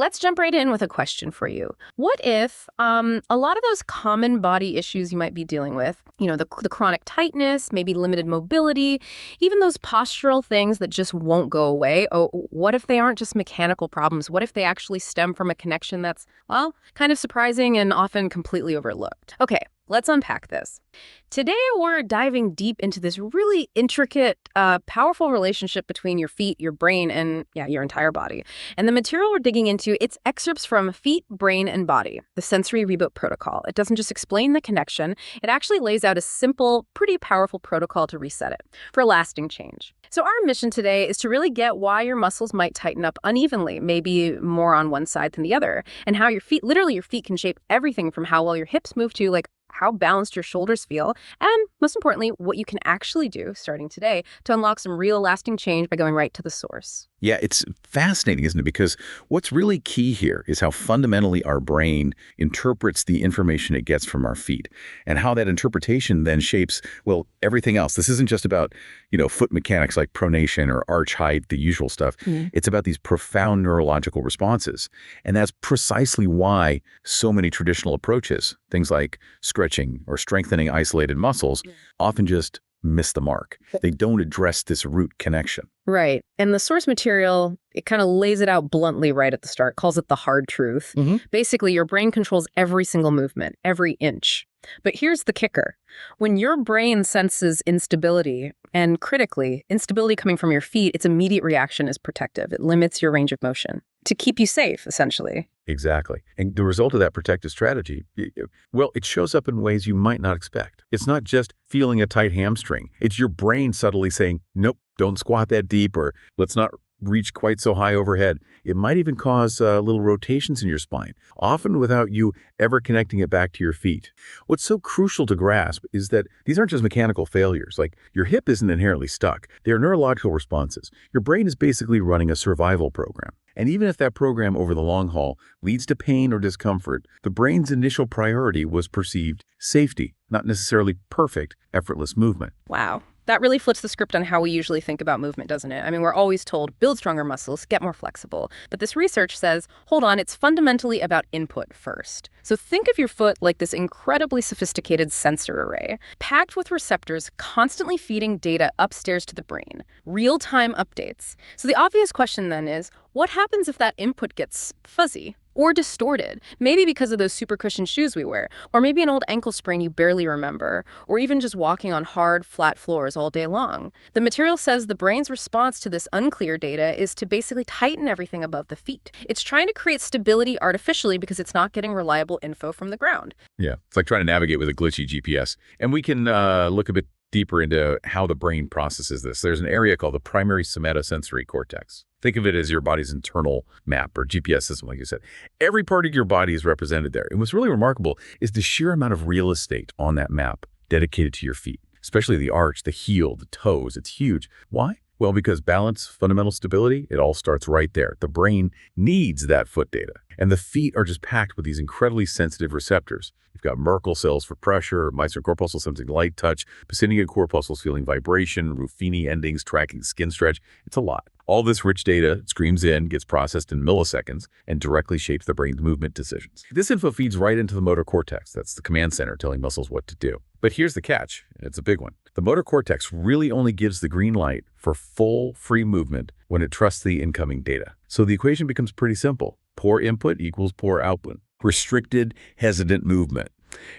Let's jump right in with a question for you. What if a lot of those common body issues you might be dealing with, the chronic tightness, maybe limited mobility, even those postural things that just won't go away, oh, what if they aren't just mechanical problems? What if they actually stem from a connection that's, well, kind of surprising and often completely overlooked? Okay, let's unpack this. Today, we're diving deep into this really intricate, powerful relationship between your feet, your brain, and, yeah, your entire body. And the material we're digging into, it's excerpts from Feet, Brain, and Body, the Sensory Reboot Protocol. It doesn't just explain the connection, it actually lays out a simple, pretty powerful protocol to reset it for lasting change. So our mission today is to really get why your muscles might tighten up unevenly, maybe more on one side than the other, and how your feet, literally your feet, can shape everything from how well your hips move to, like, how balanced your shoulders feel, and most importantly, what you can actually do starting today to unlock some real lasting change by going right to the source. Yeah, it's fascinating, isn't it? Because what's really key here is how fundamentally our brain interprets the information it gets from our feet and how that interpretation then shapes, well, everything else. This isn't just about, foot mechanics like pronation or arch height, the usual stuff. It's about these profound neurological responses. And that's precisely why so many traditional approaches, things like stretching or strengthening isolated muscles, often just miss the mark. They don't address this root connection. Right. And the source material, it kind of lays it out bluntly right at the start, calls it the hard truth. Basically, your brain controls every single movement, every inch. But here's the kicker. When your brain senses instability, and critically, instability coming from your feet, its immediate reaction is protective. It limits your range of motion to keep you safe, essentially. Exactly. And the result of that protective strategy, well, it shows up in ways you might not expect. It's not just feeling a tight hamstring. It's your brain subtly saying, nope, don't squat that deep, or let's not reach quite so high overhead. It might even cause little rotations in your spine, often without you ever connecting it back to your feet. What's so crucial to grasp is that these aren't just mechanical failures. Like, your hip isn't inherently stuck. They're neurological responses. Your brain is basically running a survival program. And even if that program over the long haul leads to pain or discomfort, the brain's initial priority was perceived safety, not necessarily perfect, effortless movement. Wow. That really flips the script on how we usually think about movement, doesn't it? I mean, we're always told, build stronger muscles, get more flexible. But this research says, hold on, it's fundamentally about input first. So think of your foot like this incredibly sophisticated sensor array, packed with receptors constantly feeding data upstairs to the brain, real-time updates. So the obvious question then is, what happens if that input gets fuzzy or distorted? Maybe because of those super cushioned shoes we wear, or maybe an old ankle sprain you barely remember, or even just walking on hard, flat floors all day long. The material says the brain's response to this unclear data is to basically tighten everything above the feet. It's trying to create stability artificially because it's not getting reliable info from the ground. Yeah, it's like trying to navigate with a glitchy GPS. And we can look a bit deeper into how the brain processes this. There's an area called the primary somatosensory cortex. Think of it as your body's internal map or GPS system, like you said. Every part of your body is represented there. And what's really remarkable is the sheer amount of real estate on that map dedicated to your feet, especially the arch, the heel, the toes. It's huge. Why? Well, because balance, fundamental stability, it all starts right there. The brain needs that foot data. And the feet are just packed with these incredibly sensitive receptors. You've got Merkel cells for pressure, Meissner corpuscles sensing light touch, Pacinian corpuscles feeling vibration, Ruffini endings tracking skin stretch. It's a lot. All this rich data streams in, gets processed in milliseconds, and directly shapes the brain's movement decisions. This info feeds right into the motor cortex. That's the command center telling muscles what to do. But here's the catch, and it's a big one. The motor cortex really only gives the green light for full, free movement when it trusts the incoming data. So the equation becomes pretty simple. Poor input equals poor output. Restricted, hesitant movement.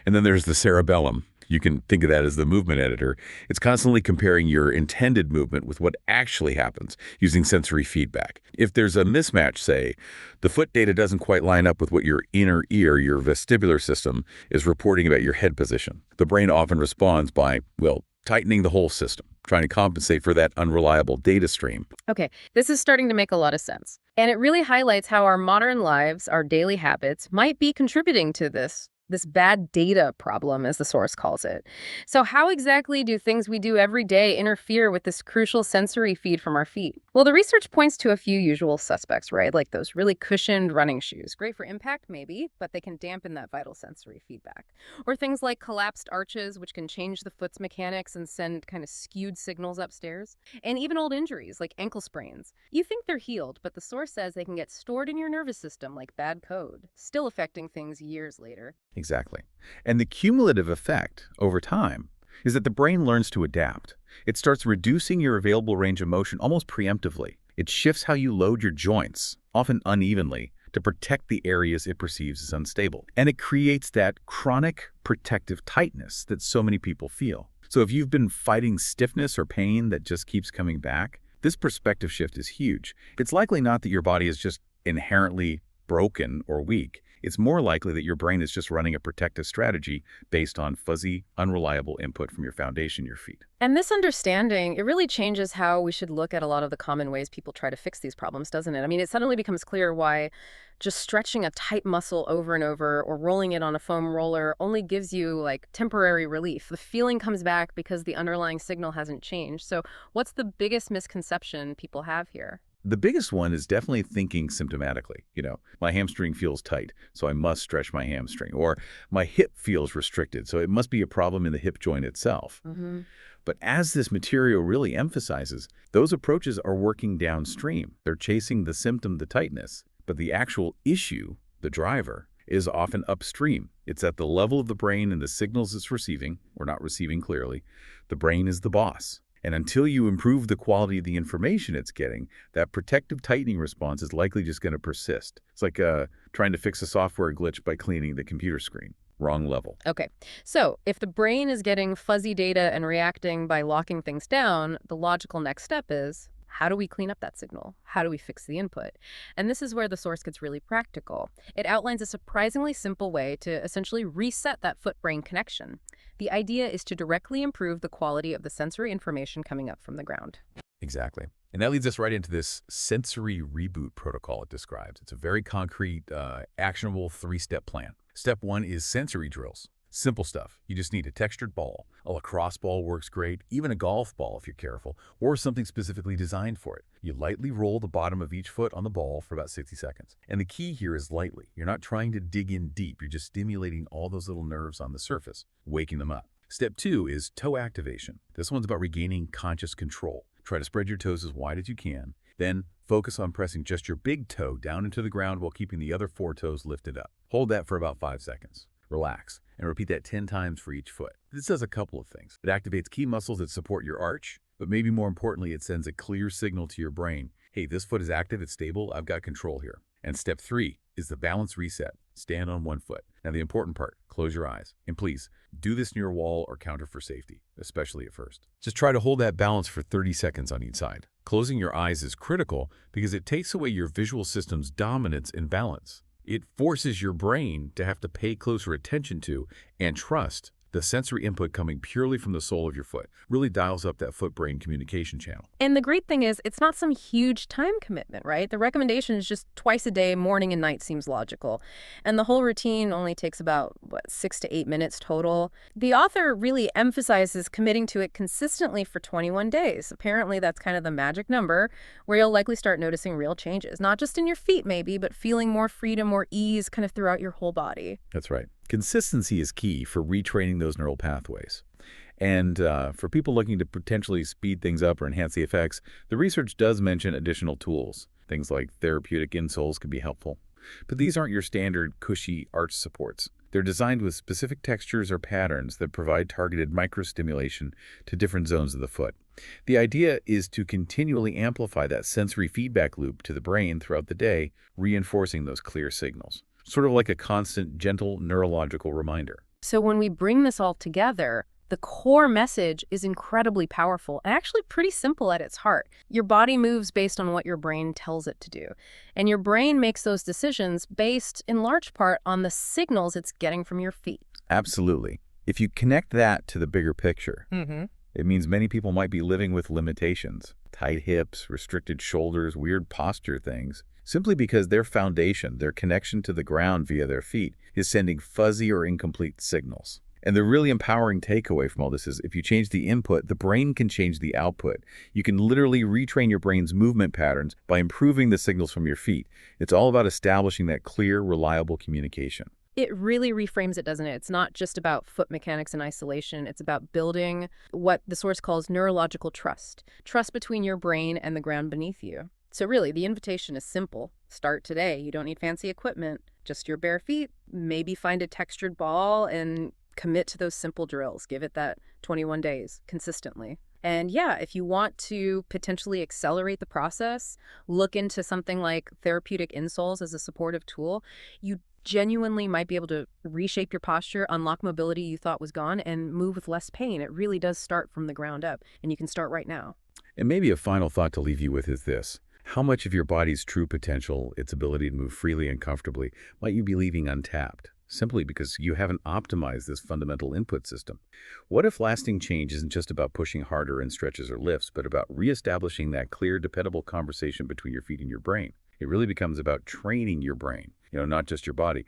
And then there's the cerebellum. You can think of that as the movement editor. It's constantly comparing your intended movement with what actually happens using sensory feedback. If there's a mismatch, say, the foot data doesn't quite line up with what your inner ear, your vestibular system, is reporting about your head position, the brain often responds by, well, tightening the whole system, trying to compensate for that unreliable data stream. Okay, this is starting to make a lot of sense. And it really highlights how our modern lives, our daily habits, might be contributing to this this bad data problem, as the source calls it. So how exactly do things we do every day interfere with this crucial sensory feed from our feet? Well, the research points to a few usual suspects, right? Like those really cushioned running shoes. Great for impact, maybe, but they can dampen that vital sensory feedback. Or things like collapsed arches, which can change the foot's mechanics and send kind of skewed signals upstairs. And even old injuries, like ankle sprains. You think they're healed, but the source says they can get stored in your nervous system like bad code, still affecting things years later. Exactly. And the cumulative effect over time is that the brain learns to adapt. It starts reducing your available range of motion almost preemptively. It shifts how you load your joints, often unevenly, to protect the areas it perceives as unstable. And it creates that chronic protective tightness that so many people feel. So if you've been fighting stiffness or pain that just keeps coming back, this perspective shift is huge. It's likely not that your body is just inherently broken or weak. It's more likely that your brain is just running a protective strategy based on fuzzy, unreliable input from your foundation, your feet. And this understanding, it really changes how we should look at a lot of the common ways people try to fix these problems, doesn't it? I mean, it suddenly becomes clear why just stretching a tight muscle over and over or rolling it on a foam roller only gives you like temporary relief. The feeling comes back because the underlying signal hasn't changed. So what's the biggest misconception people have here? The biggest one is definitely thinking symptomatically. My hamstring feels tight, so I must stretch my hamstring. Or my hip feels restricted, so it must be a problem in the hip joint itself. But as this material really emphasizes, those approaches are working downstream. They're chasing the symptom, the tightness. But the actual issue, the driver, is often upstream. It's at the level of the brain and the signals it's receiving, or not receiving clearly. The brain is the boss. And until you improve the quality of the information it's getting, that protective tightening response is likely just going to persist. It's like trying to fix a software glitch by cleaning the computer screen. Wrong level. Okay, so if the brain is getting fuzzy data and reacting by locking things down, the logical next step is, how do we clean up that signal? How do we fix the input? And this is where the source gets really practical. It outlines a surprisingly simple way to essentially reset that foot-brain connection. The idea is to directly improve the quality of the sensory information coming up from the ground. Exactly. And that leads us right into this sensory reboot protocol it describes. It's a very concrete, actionable 3-step plan. Step 1 is sensory drills. Simple stuff. You just need a textured ball. A lacrosse ball works great, even a golf ball if you're careful, or something specifically designed for it. You lightly roll the bottom of each foot on the ball for about 60 seconds. And the key here is lightly. You're not trying to dig in deep. You're just stimulating all those little nerves on the surface, waking them up. Step 2 is toe activation. This one's about regaining conscious control. Try to spread your toes as wide as you can. Then focus on pressing just your big toe down into the ground while keeping the other 4 toes lifted up. Hold that for about 5 seconds. Relax, and repeat that 10 times for each foot. This does a couple of things. It activates key muscles that support your arch, but maybe more importantly, it sends a clear signal to your brain. Hey, this foot is active, it's stable, I've got control here. And step 3 is the balance reset. Stand on one foot. Now the important part, close your eyes. And please, do this near a wall or counter for safety, especially at first. Just try to hold that balance for 30 seconds on each side. Closing your eyes is critical because it takes away your visual system's dominance in balance. It forces your brain to have to pay closer attention to and trust the sensory input coming purely from the sole of your foot. Really dials up that foot-brain communication channel. And the great thing is, it's not some huge time commitment, right? The recommendation is just twice a day, morning and night seems logical. And the whole routine only takes about, 6 to 8 minutes total. The author really emphasizes committing to it consistently for 21 days. Apparently, that's kind of the magic number where you'll likely start noticing real changes, not just in your feet maybe, but feeling more freedom, more ease kind of throughout your whole body. That's right. Consistency is key for retraining those neural pathways. And for people looking to potentially speed things up or enhance the effects, the research does mention additional tools. Things like therapeutic insoles can be helpful. But these aren't your standard cushy arch supports. They're designed with specific textures or patterns that provide targeted microstimulation to different zones of the foot. The idea is to continually amplify that sensory feedback loop to the brain throughout the day, reinforcing those clear signals. Sort of like a constant, gentle neurological reminder. So when we bring this all together, the core message is incredibly powerful and actually pretty simple at its heart. Your body moves based on what your brain tells it to do. And your brain makes those decisions based in large part on the signals it's getting from your feet. Absolutely. If you connect that to the bigger picture, it means many people might be living with limitations. Tight hips, restricted shoulders, weird posture things. simply because their foundation, their connection to the ground via their feet, is sending fuzzy or incomplete signals. And the really empowering takeaway from all this is if you change the input, the brain can change the output. You can literally retrain your brain's movement patterns by improving the signals from your feet. It's all about establishing that clear, reliable communication. It really reframes it, doesn't it? It's not just about foot mechanics and isolation. It's about building what the source calls neurological trust. Trust between your brain and the ground beneath you. So really, the invitation is simple. Start today. You don't need fancy equipment, just your bare feet. Maybe find a textured ball and commit to those simple drills. Give it that 21 days consistently. And yeah, if you want to potentially accelerate the process, look into something like therapeutic insoles as a supportive tool. You genuinely might be able to reshape your posture, unlock mobility you thought was gone, and move with less pain. It really does start from the ground up, and you can start right now. And maybe a final thought to leave you with is this. How much of your body's true potential, its ability to move freely and comfortably, might you be leaving untapped, simply because you haven't optimized this fundamental input system? What if lasting change isn't just about pushing harder in stretches or lifts, but about reestablishing that clear, dependable conversation between your feet and your brain? It really becomes about training your brain, not just your body,